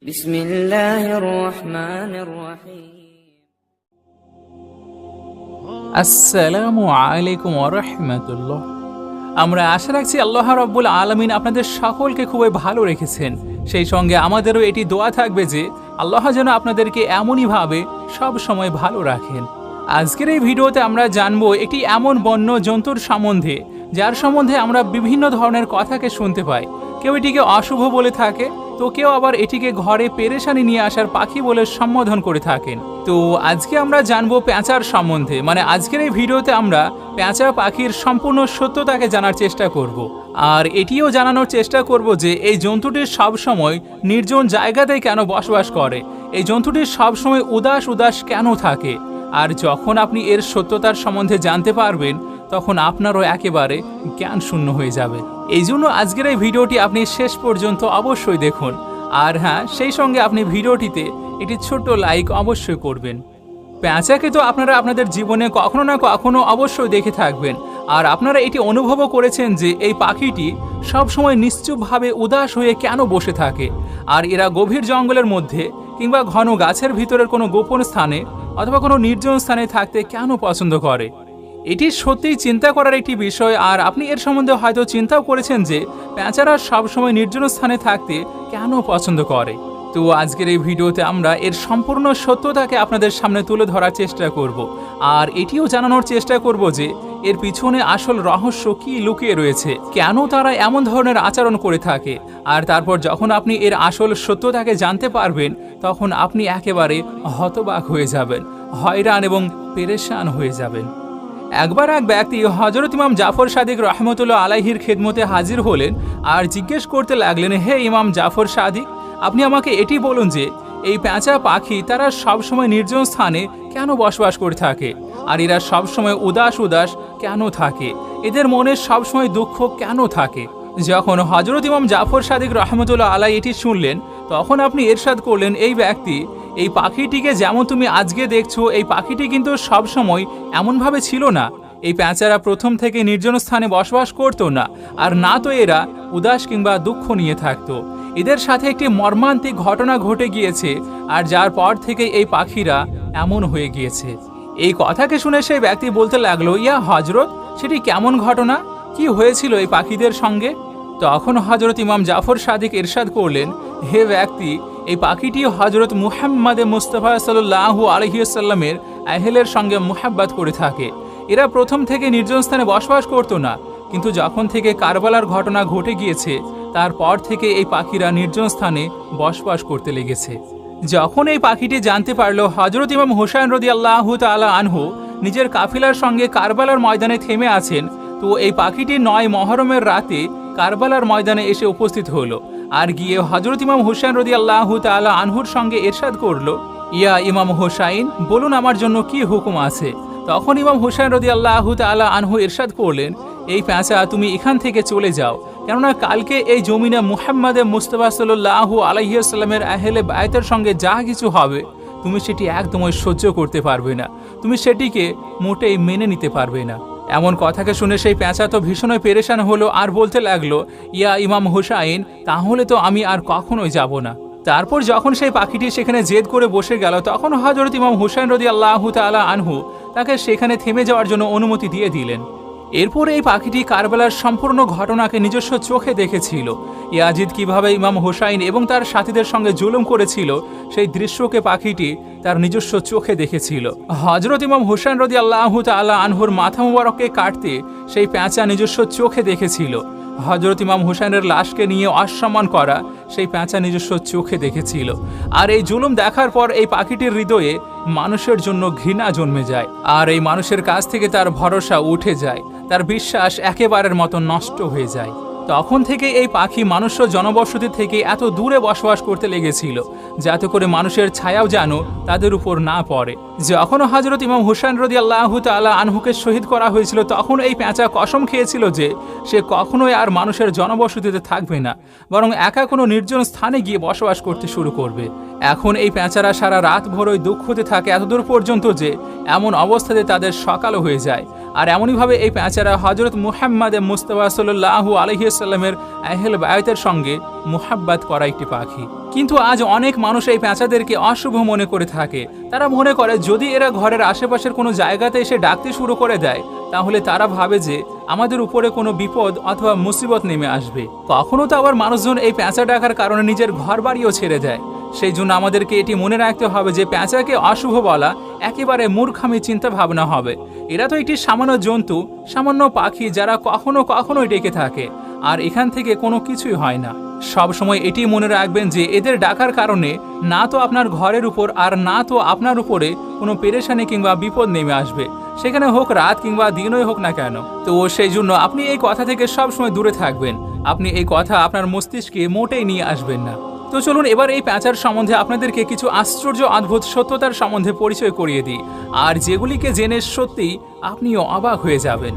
বিসমিল্লাহির রহমানির রহিম। আসসালামু আলাইকুম ওয়া রাহমাতুল্লাহ। আমরা আশা রাখছি আল্লাহ রাব্বুল আলামিন আপনাদের সকলকে খুবই ভালো রেখেছেন। সেই সঙ্গে আমাদেরও এটি দোয়া থাকবে যে আল্লাহ যেন আপনাদেরকে এমনইভাবে সব সময় ভালো রাখেন। আজকের এই ভিডিওতে আমরা জানবো একটি এমন বন্য জন্তুর সম্বন্ধে যার সম্বন্ধে আমরা বিভিন্ন ধরনের কথাকে শুনতে পাই। কেউ এটিকে অশুভ বলে থাকে, তো কেউ আবার এটিকে ঘরে পেরেশানি নিয়ে আসার পাখি বলে সম্বোধন করে থাকেন। তো আজকে আমরা জানবো পেঁচার সম্বন্ধে, মানে আজকের এই ভিডিওতে আমরা পেঁচা পাখির সম্পূর্ণ সত্যতাকে জানার চেষ্টা করব। আর এটিও জানানোর চেষ্টা করব যে এই জন্তুটি সবসময় নির্জন জায়গাতেই কেন বসবাস করে, এই জন্তুটি সবসময় উদাস উদাস কেন থাকে। আর যখন আপনি এর সত্যতার সম্বন্ধে জানতে পারবেন তখন আপনারও একেবারে জ্ঞান শূন্য হয়ে যাবে। এই জন্য আজকের এই ভিডিওটি আপনি শেষ পর্যন্ত অবশ্যই দেখুন। আর হ্যাঁ, সেই সঙ্গে আপনি ভিডিওটিতে একটি ছোট্ট লাইক অবশ্যই করবেন। পেঁচাকে তো আপনারা আপনাদের জীবনে কখনো না কখনো অবশ্যই দেখে থাকবেন, আর আপনারা এটি অনুভবও করেছেন যে এই পাখিটি সবসময় নিশ্চুপভাবে উদাস হয়ে কেন বসে থাকে। আর এরা গভীর জঙ্গলের মধ্যে কিংবা ঘন গাছের ভিতরের কোনো গোপন স্থানে অথবা কোনো নির্জন স্থানে থাকতে কেন পছন্দ করে। এটি সত্যিই চিন্তা করার একটি বিষয়। আর আপনি এর সম্বন্ধে হয়তো চিন্তাও করেছেন যে পেঁচারা সবসময় নির্জন স্থানে থাকতে কেন পছন্দ করে। তো আজকের এই ভিডিওতে আমরা এর সম্পূর্ণ সত্যতাকে আপনাদের সামনে তুলে ধরার চেষ্টা করব। আর এটিও জানানোর চেষ্টা করব যে এর পিছনে আসল রহস্য কি লুকিয়ে রয়েছে, কেন তারা এমন ধরনের আচরণ করে থাকে। আর তারপর যখন আপনি এর আসল সত্যতাকে জানতে পারবেন তখন আপনি একেবারে হতবাক হয়ে যাবেন, হয়রান এবং পেরেশান হয়ে যাবেন। একবার এক ব্যক্তি হযরত ইমাম জাফর সাদিক রহমতুল্লাহ আলাইহির খেদমতে হাজির হলেন আর জিজ্ঞেস করতে লাগলেন, হে ইমাম জাফর সাদিক, আপনি আমাকে এটি বলুন যে এই পেঁচা পাখি তারা সবসময় নির্জন স্থানে কেন বসবাস করে থাকে, আর এরা সবসময় উদাস উদাস কেন থাকে, এদের মনে সবসময় দুঃখ কেন থাকে। যখন হযরত ইমাম জাফর সাদিক রহমতুল্লাহ আলাই এটি শুনলেন তখন আপনি ইরশাদ করলেন, এই ব্যক্তি, এই পাখিটিকে যেমন তুমি আজকে দেখছো, এই পাখিটি কিন্তু সবসময় এমনভাবে ছিল না। এই পেঁচারা প্রথম থেকে নির্জন স্থানে বসবাস করতো না, আর না তো এরা উদাস কিংবা দুঃখ নিয়ে থাকতো। এদের সাথে একটি মর্মান্তিক ঘটনা ঘটে গিয়েছে, আর যার পর থেকে এই পাখিরা এমন হয়ে গিয়েছে। এই কথাকে শুনে সেই ব্যক্তি বলতে লাগলো, ইয়া হযরত, সেটি কেমন ঘটনা, কি হয়েছিল এই পাখিদের সঙ্গে? তখন হযরত ইমাম জাফর সাদিক ইরশাদ করলেন, হে ব্যক্তি, এই পাখিটি হযরত মুহাম্মদ মুস্তাফা সাল্লাল্লাহু আলাইহি ওয়াসাল্লামের আহলের সঙ্গে মুহাব্বত করে থাকে। এরা প্রথম থেকে নির্জন স্থানে বসবাস করতো না, কিন্তু যখন থেকে কারবালার ঘটনা ঘটে গিয়েছে তারপর থেকে এই পাখিরা নির্জন স্থানে বসবাস করতে লেগেছে। যখন এই পাখিটি জানতে পারল হযরত ইমাম হুসাইন রাদিয়াল্লাহু তাআলা আনহু নিজের কাফিলার সঙ্গে কারবালার ময়দানে থেমে আছেন, তো এই পাখিটি 9 মুহররমের রাতে কারবালার ময়দানে এসে উপস্থিত হলো আর গিয়ে হযরত ইমাম হুসাইন রাদিয়াল্লাহু তাআলা আনহুর সঙ্গে ইরশাদ করলো, ইয়া ইমাম হুসাইন, বলুন আমার জন্য কি হুকুম আছে। তখন ইমাম হুসাইন রাদিয়াল্লাহু তাআলা আনহু ইরশাদ করলেন, এই পেঁচা তুমি এখান থেকে চলে যাও, কেননা কালকে এই জমিনে মুহাম্মদ মুস্তাফা সাল্লাল্লাহু আলাইহি ওয়াসাল্লামের আহলে বায়তের সঙ্গে যা কিছু হবে তুমি সেটি একদমই সহ্য করতে পারবে না, তুমি সেটিকে মোটেই মেনে নিতে পারবে না। এমন কথাকে শুনে সেই পেঁচা তো ভীষণই পেরেশান হলো আর বলতে লাগলো, ইয়া ইমাম হুসাইন, তাহলে তো আমি আর কখনোই যাব না। তারপর যখন সেই পাখিটি সেখানে জেদ করে বসে গেল তখন হযরত ইমাম হুসাইন রাদিয়াল্লাহু তাআলা আনহু তাকে সেখানে থেমে যাওয়ার জন্য অনুমতি দিয়ে দিলেন। এরপর এই পাখিটি কারবালার সম্পূর্ণ ঘটনাকে নিজস্ব চোখে দেখেছিল। ইয়াজিদ কিভাবে ইমাম হুসাইন এবং তার সাথীদের সঙ্গে জুলুম করেছিল সেই দৃশ্যকে পাখিটি তার নিজস্ব চোখে দেখেছিল। হযরত ইমাম হুসাইন রাদিয়াল্লাহু তাআলা আনহুর মাথা মুবারককে কাটতে সেই পেঁচা নিজস্ব চোখে দেখেছিল। হযরত ইমাম হুসাইনের লাশকে নিয়ে অসম্মান করা সেই পেঁচা নিজস্ব চোখে দেখেছিল। আর এই জুলুম দেখার পর এই পাখিটির হৃদয়ে মানুষের জন্য ঘৃণা জন্মে যায়, আর এই মানুষের কাছ থেকে তার ভরসা উঠে যায়, তার বিশ্বাস একেবারের মতো নষ্ট হয়ে যায়। তখন থেকে এই পাখি মানুষ্য জনবসতি থেকে এত দূরে বসবাস করতে লেগেছিল যাতে করে মানুষের ছায়াও যেন তাদের উপর না পড়ে। যখন হযরত ইমাম হুসাইন রাদিয়াল্লাহু তাআলা আনহুকে শহীদ করা হয়েছিল তখন এই পেঁচা কসম খেয়েছিল যে সে কখনোই আর মানুষের জনবসতিতে থাকবে না, বরং একা কোনো নির্জন স্থানে গিয়ে বসবাস করতে শুরু করবে। এখন এই পেঁচারা সারা রাত ভোরই দুঃখতে থাকে এতদূর পর্যন্ত যে এমন অবস্থাতে তাদের সকালও হয়ে যায়। আর এমনইভাবে এই পেঁচারা হজরত মুহাম্মদ মুস্তাফা সাল্লাল্লাহু আলাইহি সাল্লামের আহলে বায়তের সঙ্গে মুহাব্বত করা একটি পাখি। কিন্তু আজ অনেক মানুষ এই পেঁচাদেরকে অশুভ মনে করে থাকে। তারা মনে করে যদি এরা ঘরের আশেপাশের কোনো জায়গাতে এসে ডাকতে শুরু করে দেয় তাহলে তারা ভাবে যে আমাদের উপরে কোনো বিপদ অথবা মুসিবত নেমে আসবে। কখনো তো আবার মানুষজন এই পেঁচা ডাকার কারণে নিজের ঘর বাড়িও ছেড়ে দেয়। সেই জন্য আমাদেরকে এটি মনে রাখতে হবে যে পেঁচাকে অশুভ বলা একেবারে মূর্খামি চিন্তা ভাবনা হবে। এরা তো একটি সামান্য জন্তু, সামান্য পাখি যারা কখনো কখনোই ডেকে থাকে, আর এখান থেকে কোনো কিছুই হয় না। সব সময় এটি মনে রাখবেন যে এদের ডাকার কারণে না তো আপনার ঘরের উপর আর না তো আপনার উপরে কোনো পেরেশানি কিংবা বিপদ নেমে আসবে, সেখানে হোক রাত কিংবা দিনই হোক না কেন। তো সেই জন্য আপনি এই কথা থেকে সবসময় দূরে থাকবেন। আপনি এই কথা আপনার মস্তিষ্কে মোটেই নিয়ে আসবেন না। তো চলুন এবার এই পেঁচার সম্বন্ধে আপনাদেরকে কিছু আশ্চর্য অদ্ভুত সত্যতার সম্বন্ধে পরিচয় করিয়ে দিই, আর যেগুলিকে জেনে সত্যিই আপনিও অবাক হয়ে যাবেন।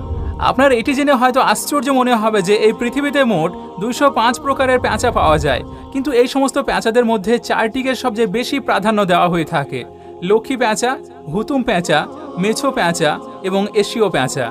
আপনার এটি জেনে হয়তো আশ্চর্য মনে হবে যে এই পৃথিবীতে মোট 205 প্রকারের পেঁচা পাওয়া যায়, কিন্তু এই সমস্ত পেঁচাদের মধ্যে 4টিকে সবচেয়ে বেশি প্রাধান্য দেওয়া হয়ে থাকে: লক্ষ্মী পেঁচা, হুতুম পেঁচা, মেছো পেঁচা এবং এশীয় পেঁচা।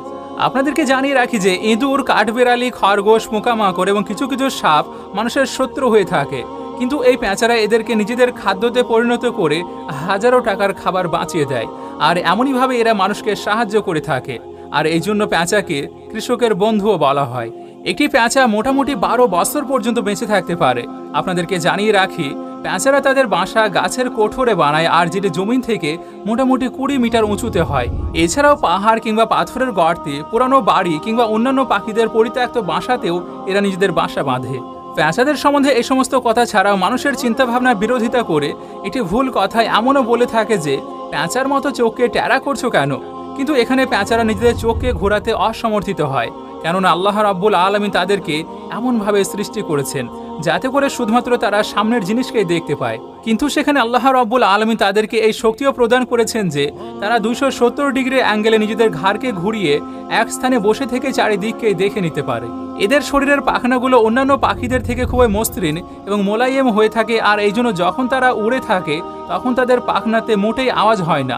আপনাদেরকে জানিয়ে রাখি যে ইঁদুর, কাঠবেড়ালি, খরগোশ, পোকামাকড় এবং কিছু কিছু সাপ মানুষের শত্রু হয়ে থাকে, কিন্তু এই পেঁচারা এদেরকে নিজেদের খাদ্যতে পরিণত করে হাজারো টাকার খাবার বাঁচিয়ে দেয়। আর এমনইভাবে এরা মানুষকে সাহায্য করে থাকে, আর এই জন্য পেঁচাকে কৃষকের বন্ধুও বলা হয়। একটি পেঁচা মোটামুটি 12 বছর পর্যন্ত বেঁচে থাকতে পারে। আপনাদেরকে জানিয়ে রাখি পেঁচারা তাদের বাসা গাছের কোঠরে বানায়, আর যেটি জমিন থেকে মোটামুটি 20 মিটার উঁচুতে হয়। এছাড়াও পাহাড় কিংবা পাথরের গর্তে, পুরানো বাড়ি কিংবা অন্যান্য পাখিদের পরিত্যক্ত বাসাতেও এরা নিজেদের বাসা বাঁধে। পেঁচাদের সম্বন্ধে এই সমস্ত কথা ছাড়াও মানুষের চিন্তাভাবনার বিরোধিতা করে একটি ভুল কথায় এমনও বলে থাকে যে পেঁচার মতো চোখকে ট্যারা করছো কেন? কিন্তু এখানে পেঁচারা নিজেদের চোখকে ঘোরাতে অসমর্থিত হয়, কেননা আল্লাহ রাব্বুল আলামিন তাদেরকে এমনভাবে সৃষ্টি করেছেন যাতে করে শুধুমাত্র তারা সামনের জিনিসকেই দেখতে পায়। কিন্তু সেখানে আল্লাহ রাব্বুল আলামিন তাদেরকে এই শক্তিও প্রদান করেছেন যে তারা 270 ডিগ্রি অ্যাঙ্গেলে নিজেদের ঘাড়কে ঘুরিয়ে এক স্থানে বসে থেকে চারিদিককে দেখে নিতে পারে। এদের শরীরের পাখনাগুলো অন্যান্য পাখিদের থেকে খুবই মসৃণ এবং মোলায়েম হয়ে থাকে, আর এই জন্য যখন তারা উড়ে থাকে তখন তাদের পাখনাতে মোটেই আওয়াজ হয় না,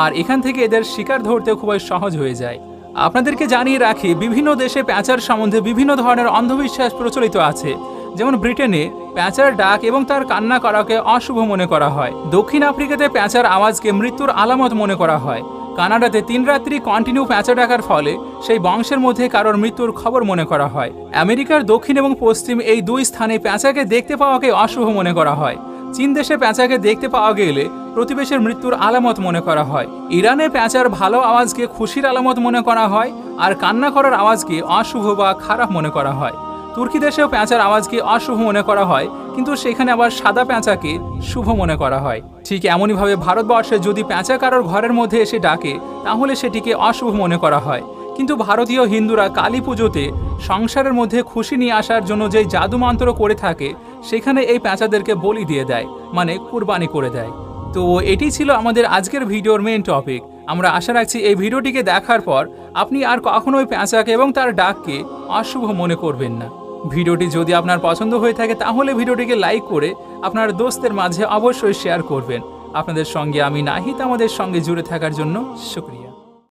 আর এখান থেকে এদের শিকার ধরতে খুবই সহজ হয়ে যায়। আপনাদেরকে জানিয়ে রাখি বিভিন্ন দেশে পেঁচার সম্বন্ধে বিভিন্ন ধরনের অন্ধবিশ্বাস প্রচলিত আছে। যেমন ব্রিটেনে পেঁচার ডাক এবং তার কান্না করাকে অশুভ মনে করা হয়। দক্ষিণ আফ্রিকাতে পেঁচার আওয়াজকে মৃত্যুর আলামত মনে করা হয়। কানাডাতে 3 রাত্রি কন্টিনিউ পেঁচা ডাকার ফলে সেই বংশের মধ্যে কারোর মৃত্যুর খবর মনে করা হয়। আমেরিকার দক্ষিণ এবং পশ্চিম এই 2 স্থানে পেঁচাকে দেখতে পাওয়াকে অশুভ মনে করা হয়। চীন দেশে পেঁচাকে দেখতে পাওয়া গেলে প্রতিবেশীর মৃত্যুর আলামত মনে করা হয়। ইরানে পেঁচার ভালো আওয়াজকে খুশির আলামত মনে করা হয়, আর কান্না করার আওয়াজকে অশুভ বা খারাপ মনে করা হয়। তুর্কি দেশেও পেঁচার আওয়াজকে অশুভ মনে করা হয়, কিন্তু সেখানে আবার সাদা পেঁচাকে শুভ মনে করা হয়। ঠিক এমনইভাবে ভারতবর্ষে যদি পেঁচা কারোর ঘরের মধ্যে এসে ডাকে তাহলে সেটিকে অশুভ মনে করা হয়। কিন্তু ভারতীয় হিন্দুরা কালী পুজোতে সংসারের মধ্যে খুশি নিয়ে আসার জন্য যেই জাদুমন্ত্র করে থাকে সেখানে এই পেঁচাদেরকে বলি দিয়ে দেয়, মানে কুরবানি করে দেয়। তো এটি ছিল আমাদের আজকের ভিডিওর মেইন টপিক। আমরা আশা রাখছি এই ভিডিওটিকে দেখার পর আপনি আর কখনোই পেঁচাকে এবং তার ডাককে অশুভ মনে করবেন না। ভিডিওটি যদি আপনার পছন্দ হয়ে থাকে তাহলে ভিডিওটিকে লাইক করে আপনার দোস্তের মাঝে অবশ্যই শেয়ার করবেন। আপনাদের সঙ্গে আমি নাহিদ আমাদের সঙ্গে জুড়ে থাকার জন্য শুকরিয়া।